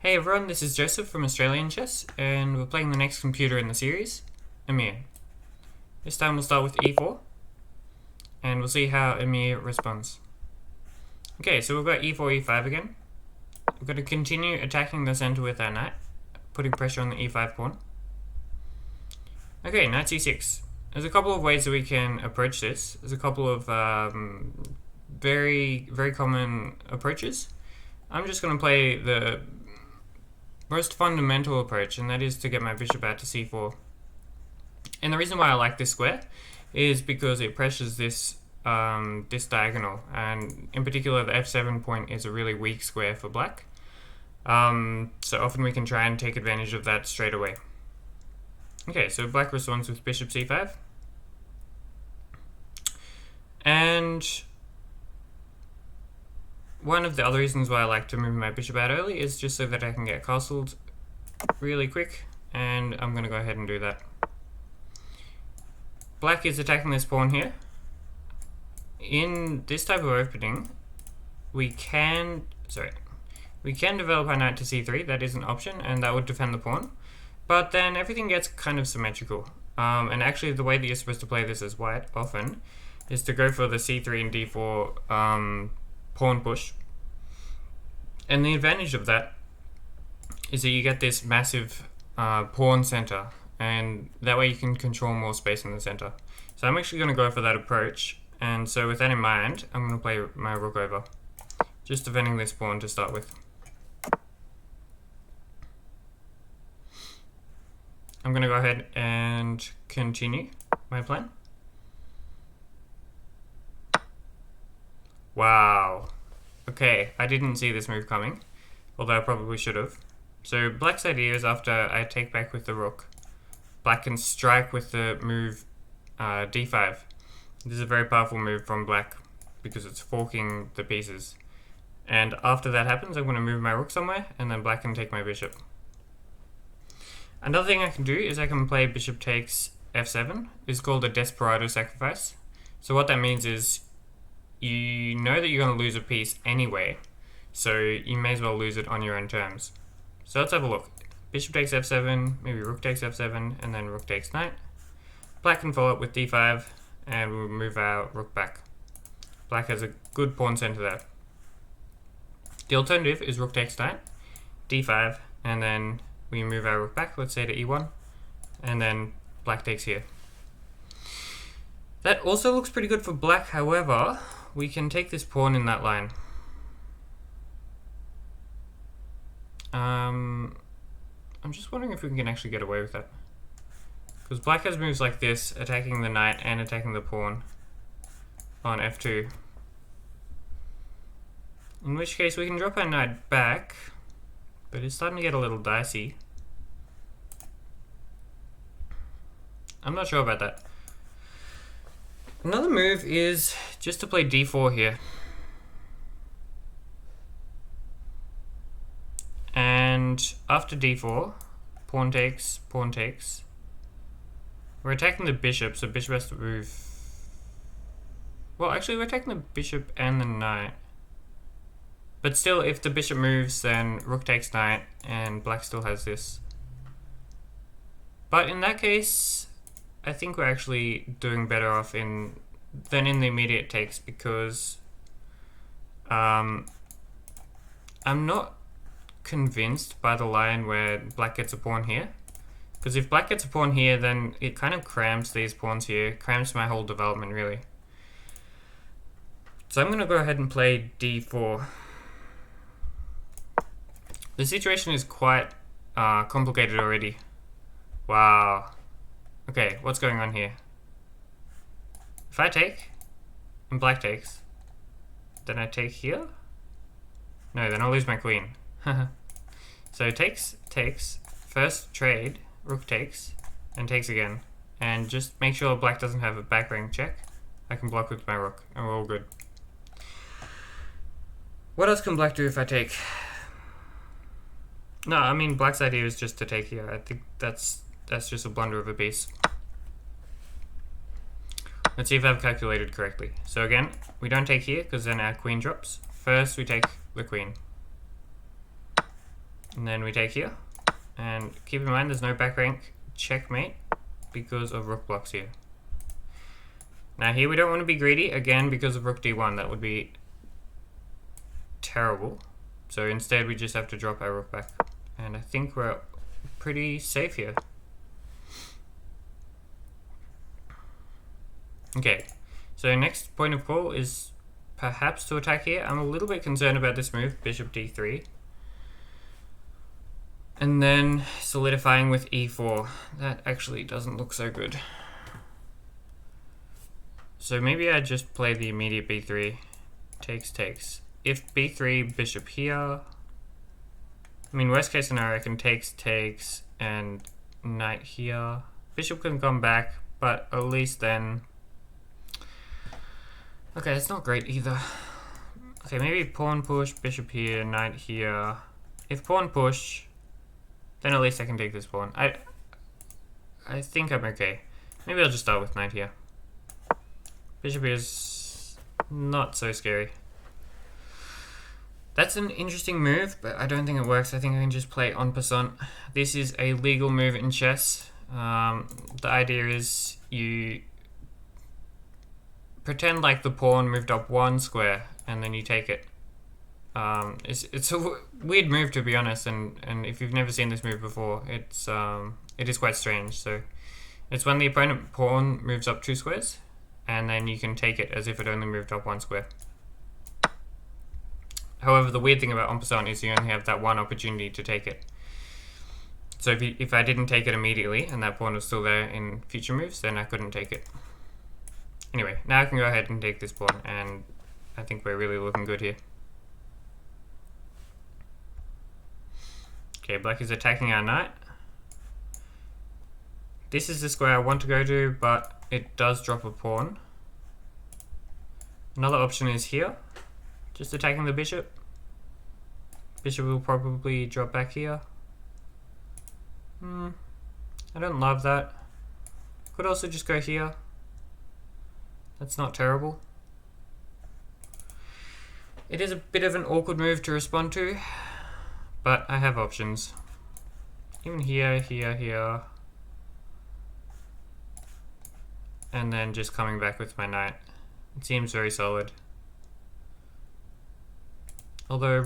Hey everyone, this is Joseph from Australian Chess, and we're playing the next computer in the series, Emir. This time we'll start with e4, and we'll see how Emir responds. Okay, so we've got e4, e5 again. We're going to continue attacking the center with our knight, putting pressure on the e5 pawn. Okay, knight c6. There's a couple of ways that we can approach this. There's a couple of very common approaches. I'm just going to play the most fundamental approach, and that is to get my bishop out to c4. And the reason why I like this square is because it pressures this this diagonal, and in particular the f7 point is a really weak square for black. So often we can try and take advantage of that straight away. Okay, so black responds with bishop c5. And one of the other reasons why I like to move my bishop out early is just so that I can get castled really quick, and I'm going to go ahead and do that. Black is attacking this pawn here. In this type of opening, we can develop our knight to c3, that is an option, and that would defend the pawn. But then everything gets kind of symmetrical. And actually the way that you're supposed to play this as white often is to go for the c3 and d4 pawn push. And the advantage of that is that you get this massive pawn center, and that way you can control more space in the center. So I'm actually going to go for that approach, and so with that in mind, I'm going to play my rook over, just defending this pawn to start with. I'm going to go ahead and continue my plan. Wow. Okay, I didn't see this move coming, although I probably should have. So black's idea is after I take back with the rook, black can strike with the move d5. This is a very powerful move from black because it's forking the pieces. And after that happens, I'm going to move my rook somewhere, and then black can take my bishop. Another thing I can do is I can play bishop takes f7. It's called a desperado sacrifice. So what that means is you know that you're going to lose a piece anyway, so you may as well lose it on your own terms. So let's have a look. Bishop takes f7, maybe rook takes f7, and then rook takes knight. Black can follow up with d5, and we'll move our rook back. Black has a good pawn center there. The alternative is rook takes knight, d5, and then we move our rook back, let's say to e1, and then black takes here. That also looks pretty good for black, however, we can take this pawn in that line. I'm just wondering if we can actually get away with that. Because black has moves like this, attacking the knight and attacking the pawn on f2. In which case we can drop our knight back, but it's starting to get a little dicey. I'm not sure about that. Another move is just to play d4 here. And after d4, pawn takes, pawn takes. We're attacking the bishop, so bishop has to move. Well, actually we're attacking the bishop and the knight. But still, if the bishop moves, then rook takes knight, and black still has this. But in that case, I think we're actually doing better off than in the immediate takes, because I'm not convinced by the line where black gets a pawn here. Because if black gets a pawn here, then it kind of cramps these pawns here, cramps my whole development really. So I'm going to go ahead and play d4. The situation is quite complicated already. Wow. Okay, what's going on here? If I take, and black takes, then I take here? No, then I'll lose my queen. So takes, first trade, rook takes, and takes again. And just make sure black doesn't have a back rank check. I can block with my rook, and we're all good. What else can black do if I take? No, I mean black's idea is just to take here. I think that's just a blunder of a piece. Let's see if I've calculated correctly. So again, we don't take here because then our queen drops. First we take the queen. And then we take here. And keep in mind there's no back rank checkmate because of rook blocks here. Now here we don't want to be greedy, again because of rook d1, that would be terrible. So instead we just have to drop our rook back. And I think we're pretty safe here. Okay, so next point of call is perhaps to attack here. I'm a little bit concerned about this move, bishop d3. And then solidifying with e4. That actually doesn't look so good. So maybe I just play the immediate b3. Takes. If b3, bishop here. I mean, worst case scenario, I can takes, and knight here. Bishop can come back, but at least then... Okay, it's not great either. Okay, maybe pawn push, bishop here, knight here. If pawn push, then at least I can take this pawn. I think I'm okay. Maybe I'll just start with knight here. Bishop is not so scary. That's an interesting move, but I don't think it works. I think I can just play en passant. This is a legal move in chess. The idea is you pretend like the pawn moved up one square, and then you take it. It's a weird move, to be honest, and if you've never seen this move before, it is quite strange. So it's when the opponent pawn moves up two squares, and then you can take it as if it only moved up one square. However, the weird thing about en passant is you only have that one opportunity to take it. So if I didn't take it immediately and that pawn was still there in future moves, then I couldn't take it. Anyway, now I can go ahead and take this pawn, and I think we're really looking good here. Okay, black is attacking our knight. This is the square I want to go to, but it does drop a pawn. Another option is here. Just attacking the bishop. Bishop will probably drop back here. I don't love that. Could also just go here. That's not terrible. It is a bit of an awkward move to respond to, but I have options. Even here. And then just coming back with my knight. It seems very solid. Although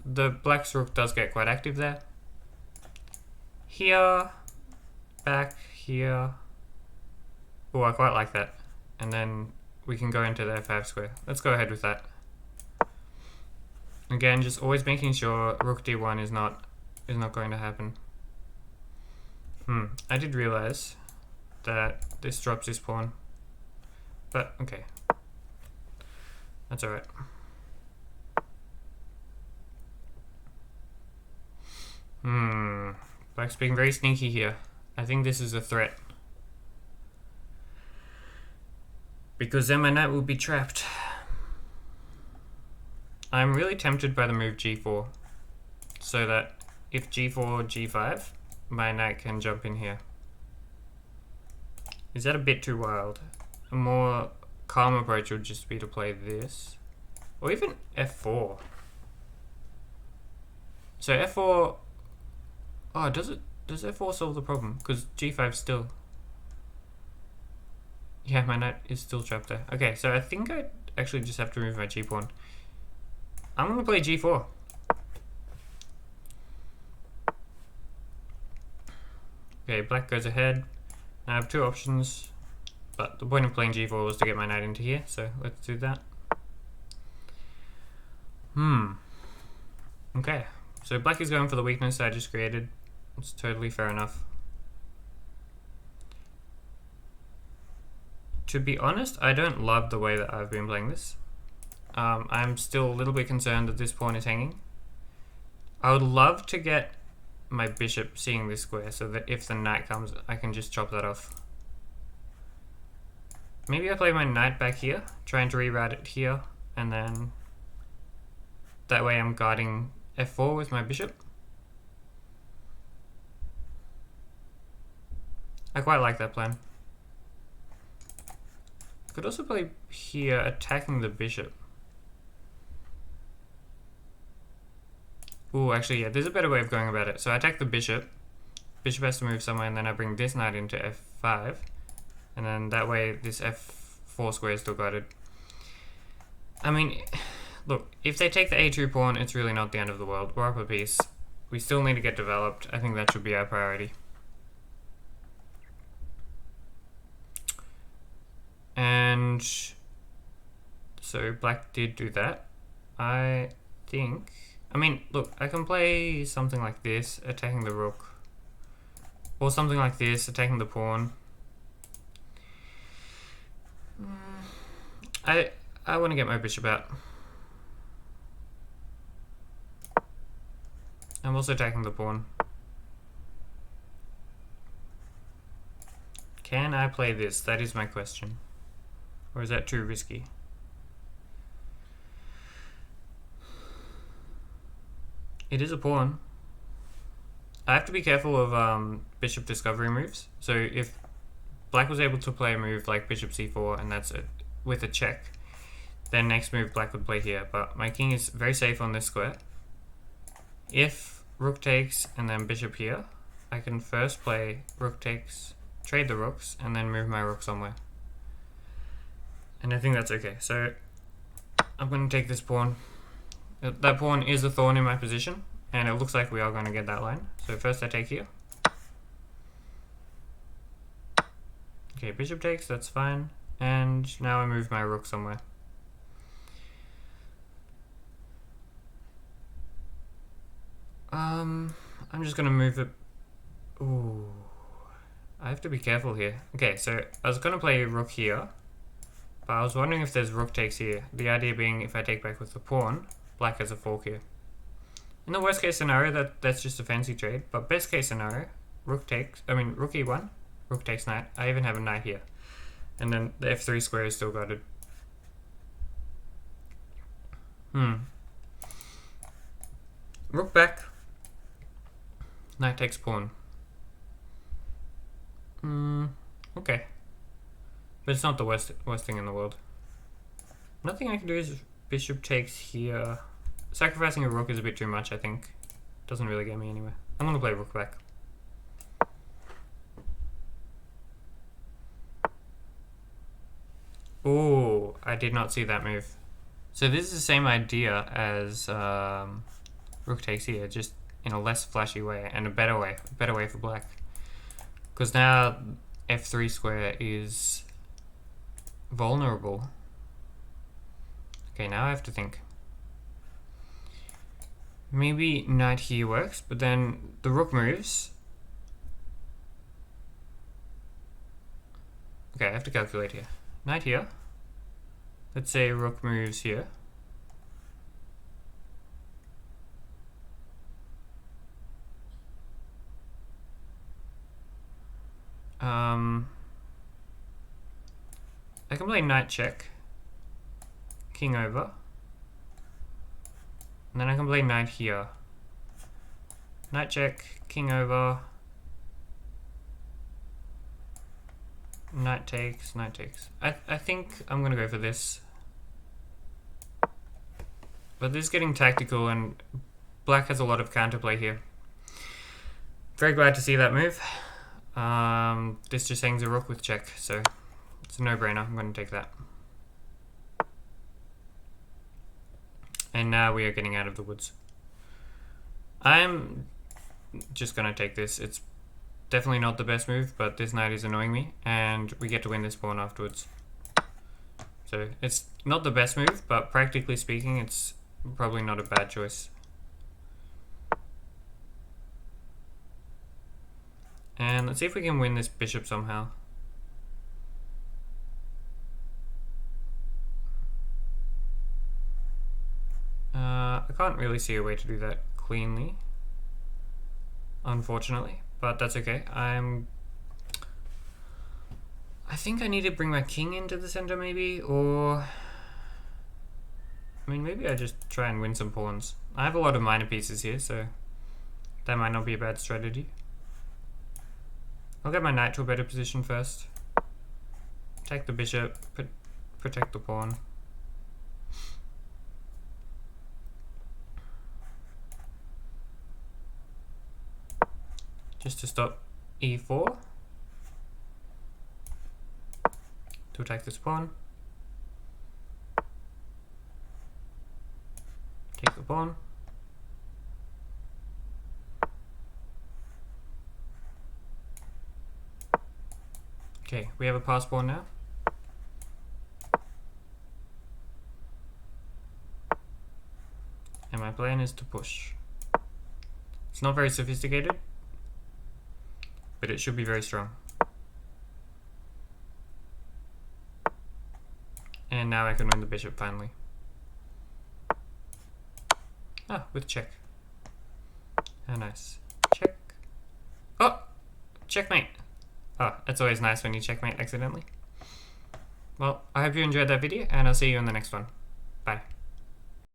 the black's rook does get quite active there. Here, back, here. Oh, I quite like that. And then we can go into the f5 square. Let's go ahead with that. Again, just always making sure rook d1 is not going to happen. I did realize that this drops this pawn. But okay. That's alright. Black's being very sneaky here. I think this is a threat. Because then my knight will be trapped. I'm really tempted by the move g4. So that if g4, g5, my knight can jump in here. Is that a bit too wild? A more calm approach would just be to play this. Or even f4. So f4... Oh, does f4 solve the problem? Because g5 still... Yeah, my knight is still trapped there. Okay, so I think I actually just have to move my g-pawn. I'm going to play g4. Okay, black goes ahead. I have two options, but the point of playing g4 was to get my knight into here, so let's do that. Okay, so black is going for the weakness I just created. It's totally fair enough. To be honest, I don't love the way that I've been playing this. I'm still a little bit concerned that this pawn is hanging. I would love to get my bishop seeing this square so that if the knight comes, I can just chop that off. Maybe I play my knight back here, trying to reroute it here, and then that way I'm guarding f4 with my bishop. I quite like that plan. Could also play here, attacking the bishop. Ooh, actually, yeah, there's a better way of going about it. So I attack the bishop. Bishop has to move somewhere, and then I bring this knight into f5. And then that way, this f4 square is still guarded. I mean, look, if they take the a2 pawn, it's really not the end of the world. We're up a piece. We still need to get developed. I think that should be our priority. And so black did do that. I think... I mean, look, I can play something like this, attacking the rook. Or something like this, attacking the pawn. I want to get my bishop out. I'm also attacking the pawn. Can I play this? That is my question. Or is that too risky? It is a pawn. I have to be careful of bishop discovery moves. So if black was able to play a move like bishop c4 and that's it, with a check, then next move black would play here. But my king is very safe on this square. If rook takes and then bishop here, I can first play rook takes, trade the rooks, and then move my rook somewhere. And I think that's okay. So I'm going to take this pawn. That pawn is a thorn in my position, and it looks like we are going to get that line. So first I take here. Okay, bishop takes, that's fine. And now I move my rook somewhere. I'm just going to move it. Ooh, I have to be careful here. Okay, so I was going to play rook here, but I was wondering if there's rook takes here. The idea being if I take back with the pawn, black has a fork here. In the worst case scenario, that's just a fancy trade, but best case scenario, rook e1, rook takes knight. I even have a knight here. And then the f3 square is still guarded. Rook back. Knight takes pawn. Okay. But it's not the worst thing in the world. Nothing I can do is bishop takes here. Sacrificing a rook is a bit too much, I think. Doesn't really get me anywhere. I'm gonna play rook back. Oh, I did not see that move. So this is the same idea as rook takes here, just in a less flashy way and a better way for black. Because now f3 square is vulnerable. Okay, now I have to think. Maybe knight here works, but then the rook moves. Okay, I have to calculate here. Knight here. Let's say rook moves here. I can play knight check, king over, and then I can play knight here. Knight check, king over, knight takes, knight takes. I think I'm going to go for this. But this is getting tactical and black has a lot of counterplay here. Very glad to see that move. This just hangs a rook with check, so it's a no-brainer. I'm going to take that. And now we are getting out of the woods. I'm just going to take this. It's definitely not the best move, but this knight is annoying me, and we get to win this pawn afterwards. So it's not the best move, but practically speaking, it's probably not a bad choice. And let's see if we can win this bishop somehow. I can't really see a way to do that cleanly, unfortunately, but that's okay. I think I need to bring my king into the center maybe, or I mean maybe I just try and win some pawns. I have a lot of minor pieces here, so that might not be a bad strategy. I'll get my knight to a better position first. Take the bishop, protect the pawn. just to stop e4 to attack this pawn. Take the pawn. Okay, we have a pass pawn now. And my plan is to push. It's not very sophisticated, but it should be very strong. And now I can win the bishop finally. Ah, with check. How nice. Check. Oh! Checkmate! Oh, it's always nice when you checkmate accidentally. Well, I hope you enjoyed that video, and I'll see you in the next one.